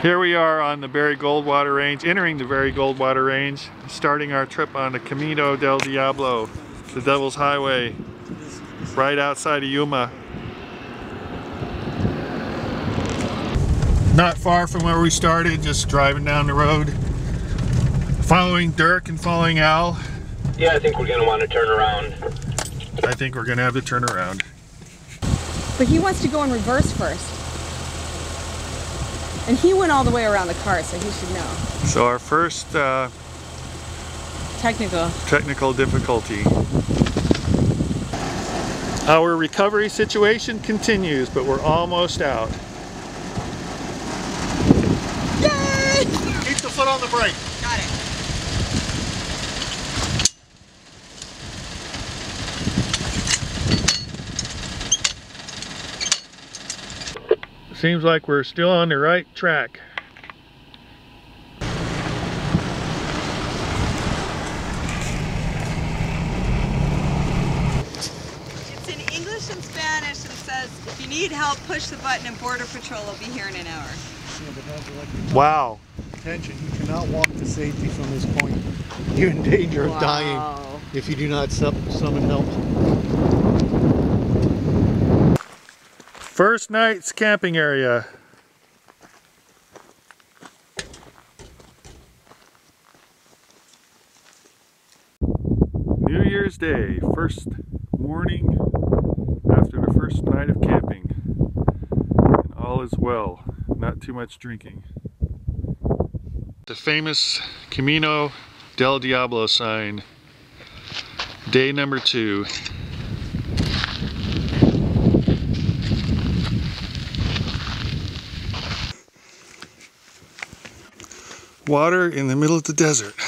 Here we are on the Barry Goldwater Range, entering the Barry Goldwater Range, starting our trip on the Camino Del Diablo, the Devil's Highway, right outside of Yuma. Not far from where we started, just driving down the road, following Dirk and following Al. Yeah, I think we're going to want to turn around. I think we're going to have to turn around. But he wants to go in reverse first. And he went all the way around the car, so he should know. So our first technical difficulty. Our recovery situation continues, but we're almost out. Yay! Keep the foot on the brake. Got it. Seems like we're still on the right track. It's in English and Spanish, and it says, if you need help, push the button and Border Patrol will be here in an hour. Wow. Attention, you cannot walk to safety from this point. You're in danger of dying if you do not summon help. First night's camping area. New Year's Day, first morning after the first night of camping. And all is well, not too much drinking. The famous Camino Del Diablo sign, day number 2. Water in the middle of the desert.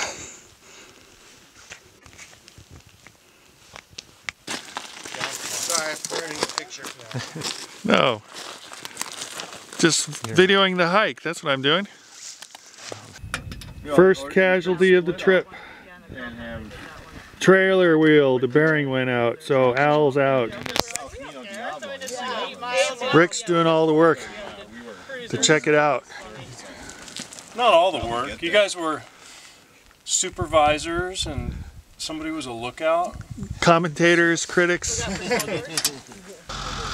Sorry for wearing a picture. No. Just videoing the hike, that's what I'm doing. First casualty of the trip. Trailer wheel, the bearing went out, so Al's out. Rick's doing all the work to check it out. Not all the work. You guys were supervisors and somebody was a lookout. Commentators, critics.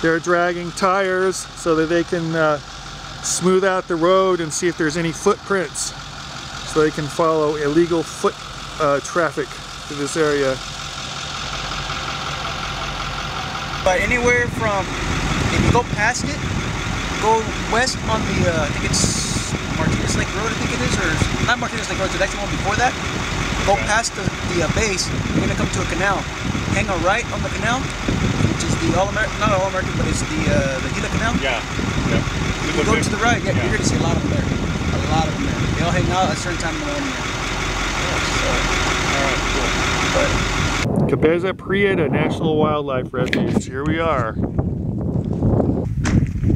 They're dragging tires so that they can smooth out the road and see if there's any footprints, so they can follow illegal foot traffic to this area. But anywhere from, if you go past it, go west on the, I think it's Martinez Lake Road, I think it is, or not Martinez Lake Road, it's the next one before that. Go past the base, you're gonna come to a canal. Hang a right on the canal, which is the All-American, not All-American, but it's the Gila Canal. Yeah. Yeah. You go to the right, you're gonna see a lot of them there. A lot of them there. They all hang out at a certain time in the morning. Alright, cool. Cabeza Prieta National Wildlife Refuge. Here we are.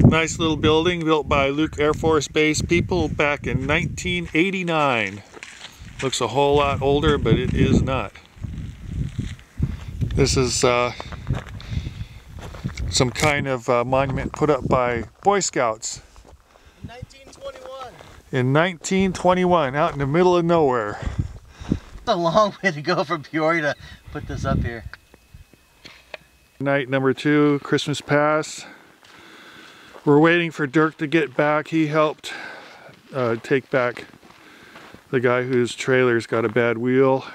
Nice little building built by Luke Air Force Base people back in 1989. Looks a whole lot older, but it is not. This is some kind of monument put up by Boy Scouts. 1921. In 1921, out in the middle of nowhere. It's a long way to go from Peoria to put this up here. Night number 2, Christmas Pass. We're waiting for Dirk to get back. He helped take back the guy whose trailer's got a bad wheel.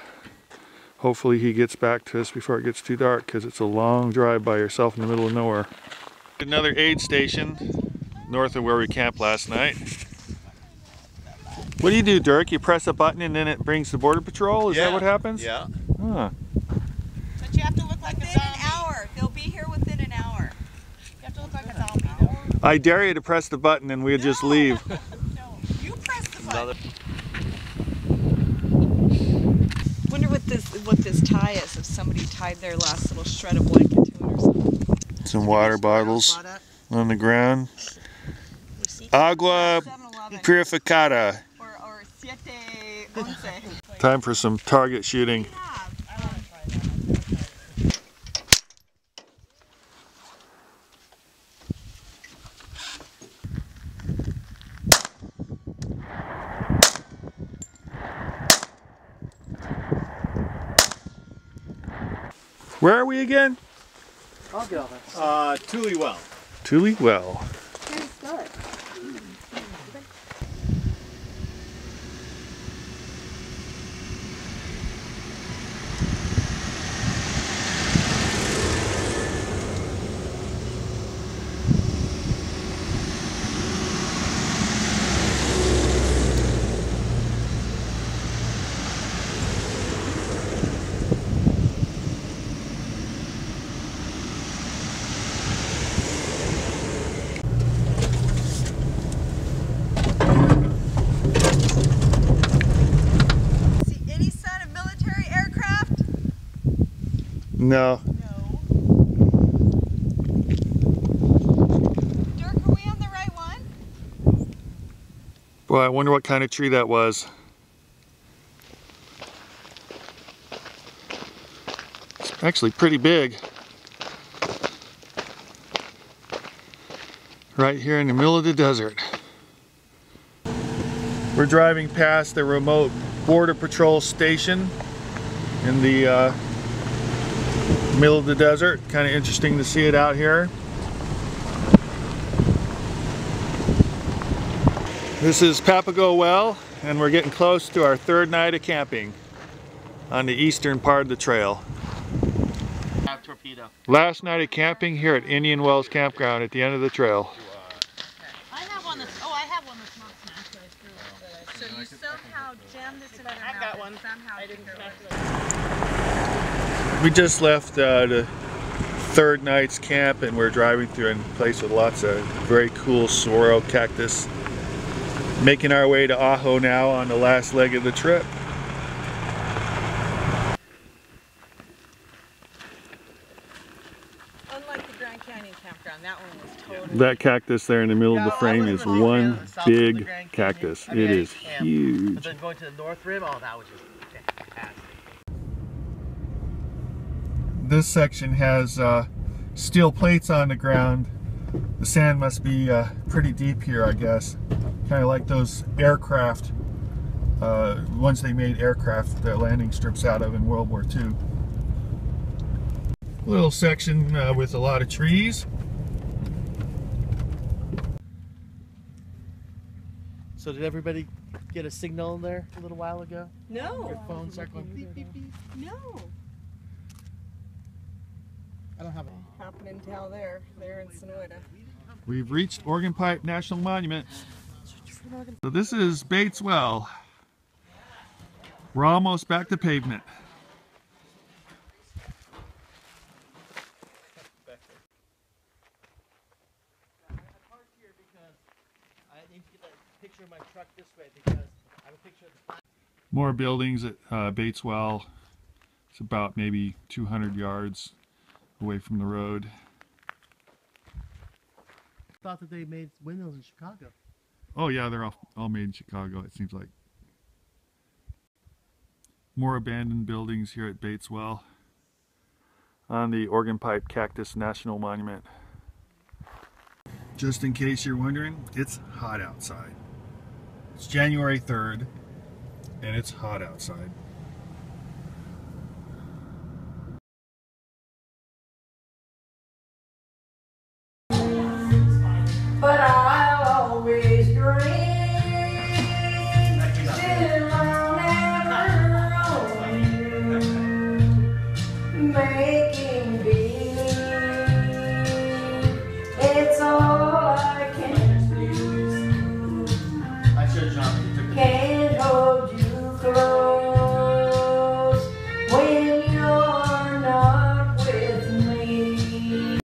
Hopefully he gets back to us before it gets too dark, because it's a long drive by yourself in the middle of nowhere. Another aid station north of where we camped last night. What do you do, Dirk? You press a button and then it brings the Border Patrol? Is that what happens? Yeah. Huh. But you have to look like within an hour. They'll be here within an hour. You have to look like a zombie, though. I dare you to press the button and we'll just leave. No, you press the button. Wonder what this tie is, if somebody tied their last little shred of blanket to it or something. Some water bottles on the ground. Agua purificada. Or 7-11. Time for some target shooting. Where are we again? I'll get all that. Thule Well. Thule Well. How do you spell it? No. No. Dirk, are we on the right one? Boy, I wonder what kind of tree that was. It's actually pretty big. Right here in the middle of the desert. We're driving past the remote Border Patrol station in the middle of the desert. Kind of interesting to see it out here. This is Papago Well, and we're getting close to our third night of camping on the eastern part of the trail. Torpedo. Last night of camping here at Indian Wells Campground at the end of the trail. I have one that's, I have one that's not smashed. So you somehow jammed this in your mouth. I got one. Somehow I didn't smash it. We just left the third night's camp, and we're driving through a place with lots of very cool saguaro cactus. Making our way to Ajo now on the last leg of the trip. Unlike the Grand Canyon campground, that one was totally... That cactus there in the middle of the frame is one big cactus. It is huge. But then going to the North Rim, oh, that was just fantastic. This section has steel plates on the ground. The sand must be pretty deep here, I guess. Kind of like those aircraft, ones they made aircraft landing strips out of in World War II. Little section with a lot of trees. So did everybody get a signal there a little while ago? No. Your phone start going beep, beep, beep. No. I don't have it. Happening down there. They're in Sonoyta. We've reached Organ Pipe National Monument. So this is Bates Well. We're almost back to pavement. More buildings at Bates Well. It's about maybe 200 yards away from the road. I thought that they made windmills in Chicago. Oh yeah, they're all made in Chicago, it seems like. More abandoned buildings here at Bates Well on the Organ Pipe Cactus National Monument. Just in case you're wondering, it's hot outside. It's January 3rd and it's hot outside.